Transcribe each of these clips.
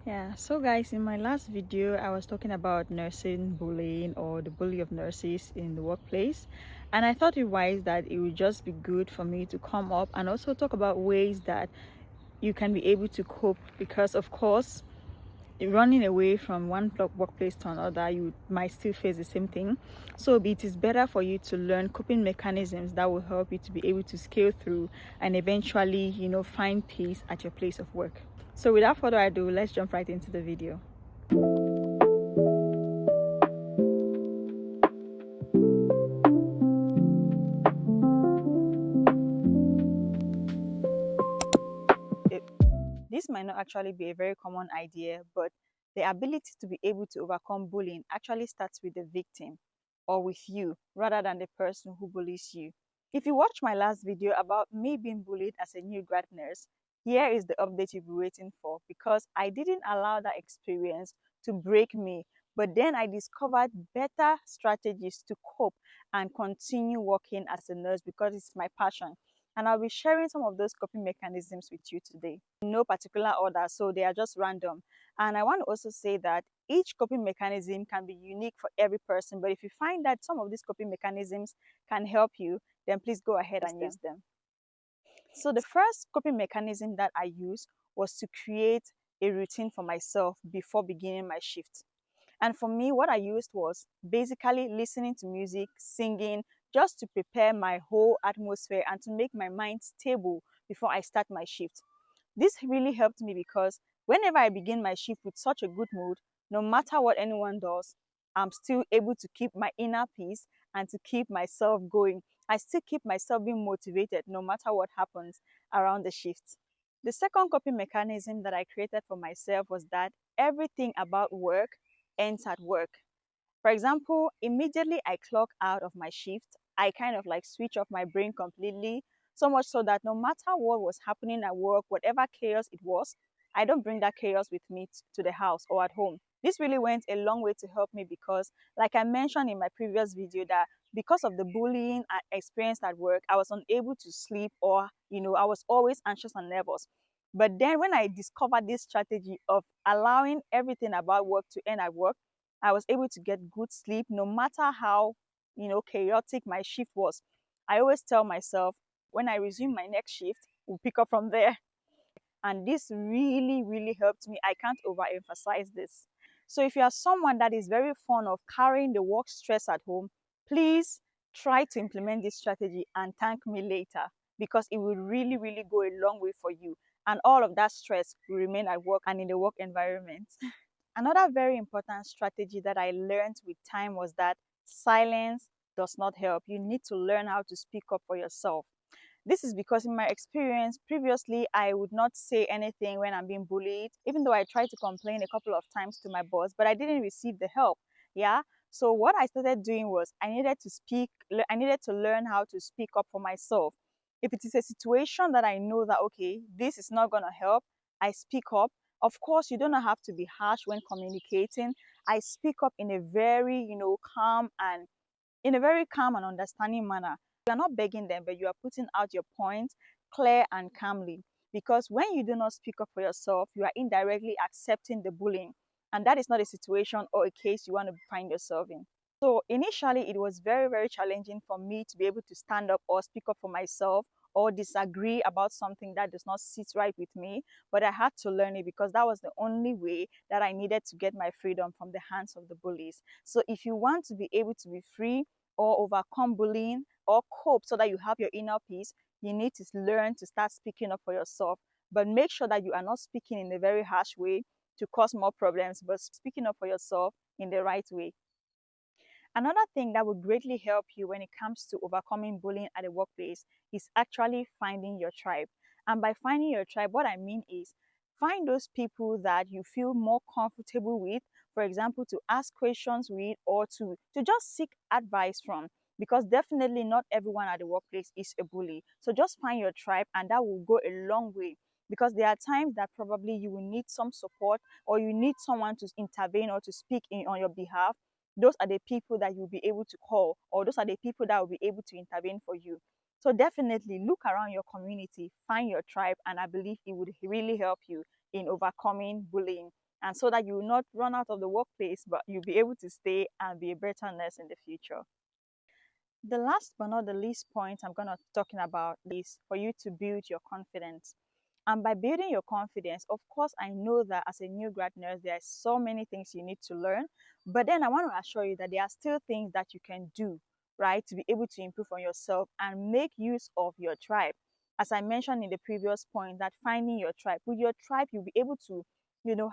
Yeah, so guys, in my last video, I was talking about nursing bullying or the bully of nurses in the workplace. And I thought it wise that it would just be good for me to come up and also talk about ways that you can be able to cope because, of course, running away from one workplace to another, you might still face the same thing. So it is better for you to learn coping mechanisms that will help you to be able to scale through and eventually, find peace at your place of work. So without further ado, let's jump right into the video. It, this might not actually be a very common idea, but the ability to be able to overcome bullying actually starts with the victim or with you rather than the person who bullies you. If you watch my last video about me being bullied as a new grad nurse, here is the update you'll be waiting for because I didn't allow that experience to break me, but then I discovered better strategies to cope and continue working as a nurse because it's my passion. And I'll be sharing some of those coping mechanisms with you today. In no particular order, so they are just random. And I want to also say that each coping mechanism can be unique for every person, but if you find that some of these coping mechanisms can help you, then please go ahead and use them. So the first coping mechanism that I used was to create a routine for myself before beginning my shift. And for me, what I used was basically listening to music, singing, just to prepare my whole atmosphere and to make my mind stable before I start my shift. This really helped me because whenever I begin my shift with such a good mood, no matter what anyone does, I'm still able to keep my inner peace and to keep myself going. I still keep myself being motivated no matter what happens around the shift. The second coping mechanism that I created for myself was that everything about work ends at work. For example, immediately I clock out of my shift, I kind of like switch off my brain completely, so much so that no matter what was happening at work, whatever chaos it was, I don't bring that chaos with me to the house or at home. This really went a long way to help me because, like I mentioned in my previous video, that because of the bullying I experienced at work, I was unable to sleep or, I was always anxious and nervous. But then when I discovered this strategy of allowing everything about work to end at work, I was able to get good sleep no matter how, chaotic my shift was. I always tell myself when I resume my next shift, we'll pick up from there. And this really, really helped me. I can't overemphasize this. So if you are someone that is very fond of carrying the work stress at home, please try to implement this strategy and thank me later because it will really, really go a long way for you. And all of that stress will remain at work and in the work environment. Another very important strategy that I learned with time was that silence does not help. You need to learn how to speak up for yourself. This is because in my experience previously, I would not say anything when I'm being bullied, even though I tried to complain a couple of times to my boss, but I didn't receive the help. Yeah. So what I started doing was I needed to learn how to speak up for myself. If it is a situation that I know that, okay, this is not going to help, I speak up. Of course, you don't have to be harsh when communicating. I speak up in a very, calm and in a very calm and understanding manner. You are not begging them, but you are putting out your point clear and calmly. Because when you do not speak up for yourself, you are indirectly accepting the bullying. And that is not a situation or a case you want to find yourself in. So initially, it was very, very challenging for me to be able to stand up or speak up for myself or disagree about something that does not sit right with me. But I had to learn it because that was the only way that I needed to get my freedom from the hands of the bullies. So if you want to be able to be free or overcome bullying or cope so that you have your inner peace, you need to learn to start speaking up for yourself. But make sure that you are not speaking in a very harsh way to cause more problems, but speaking up for yourself in the right way. Another thing that will greatly help you when it comes to overcoming bullying at the workplace is actually finding your tribe. And by finding your tribe, what I mean is find those people that you feel more comfortable with, for example, to ask questions with or to just seek advice from. Because definitely not everyone at the workplace is a bully. So just find your tribe, and that will go a long way. Because there are times that probably you will need some support or you need someone to intervene or to speak on your behalf. Those are the people that you'll be able to call, or those are the people that will be able to intervene for you. So definitely look around your community, find your tribe, and I believe it would really help you in overcoming bullying. and so that you will not run out of the workplace, but you'll be able to stay and be a better nurse in the future. The last but not the least point I'm going to talking about is for you to build your confidence. And by building your confidence, of course, I know that as a new grad nurse, there are so many things you need to learn. But then I want to assure you that there are still things that you can do, right, to be able to improve on yourself and make use of your tribe. As I mentioned in the previous point, that finding your tribe. With your tribe, you'll be able to,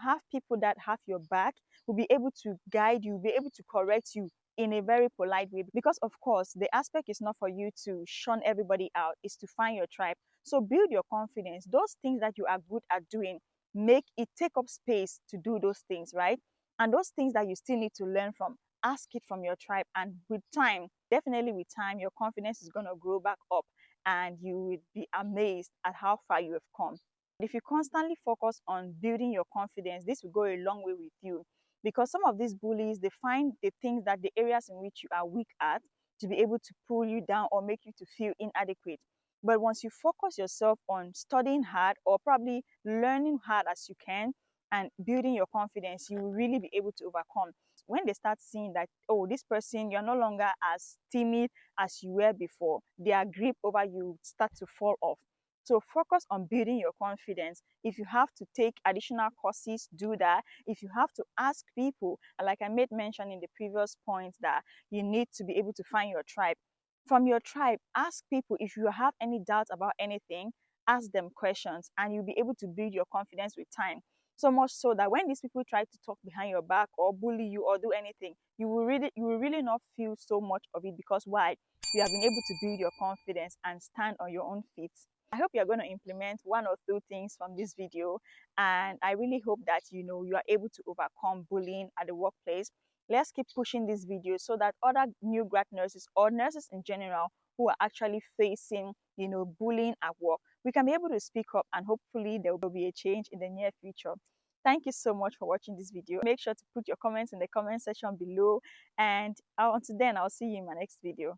have people that have your back, will be able to guide you, be able to correct you in a very polite way, because of course the aspect is not for you to shun everybody out, is to find your tribe. So build your confidence. Those things that you are good at doing, make it take up space to do those things, right? And those things that you still need to learn from, ask it from your tribe. And with time, definitely with time, your confidence is going to grow back up and you will be amazed at how far you have come. If you constantly focus on building your confidence, this will go a long way with you, because some of these bullies, they find the things that the areas in which you are weak at to be able to pull you down or make you to feel inadequate. But once you focus yourself on studying hard or probably learning hard as you can and building your confidence, you will really be able to overcome. When they start seeing that, oh, this person, you're no longer as timid as you were before, their grip over you start to fall off. So focus on building your confidence. If you have to take additional courses, do that. If you have to ask people, like I made mention in the previous point, that you need to be able to find your tribe. From your tribe, ask people. If you have any doubts about anything, ask them questions and you'll be able to build your confidence with time. So much so that when these people try to talk behind your back or bully you or do anything, you will really not feel so much of it, because why? You have been able to build your confidence and stand on your own feet. I hope you're going to implement one or two things from this video, and I really hope that you are able to overcome bullying at the workplace. Let's keep pushing this video so that other new grad nurses or nurses in general who are actually facing bullying at work, we can be able to speak up, and hopefully there will be a change in the near future. Thank you so much for watching this video. Make sure to put your comments in the comment section below, and until then, I'll see you in my next video.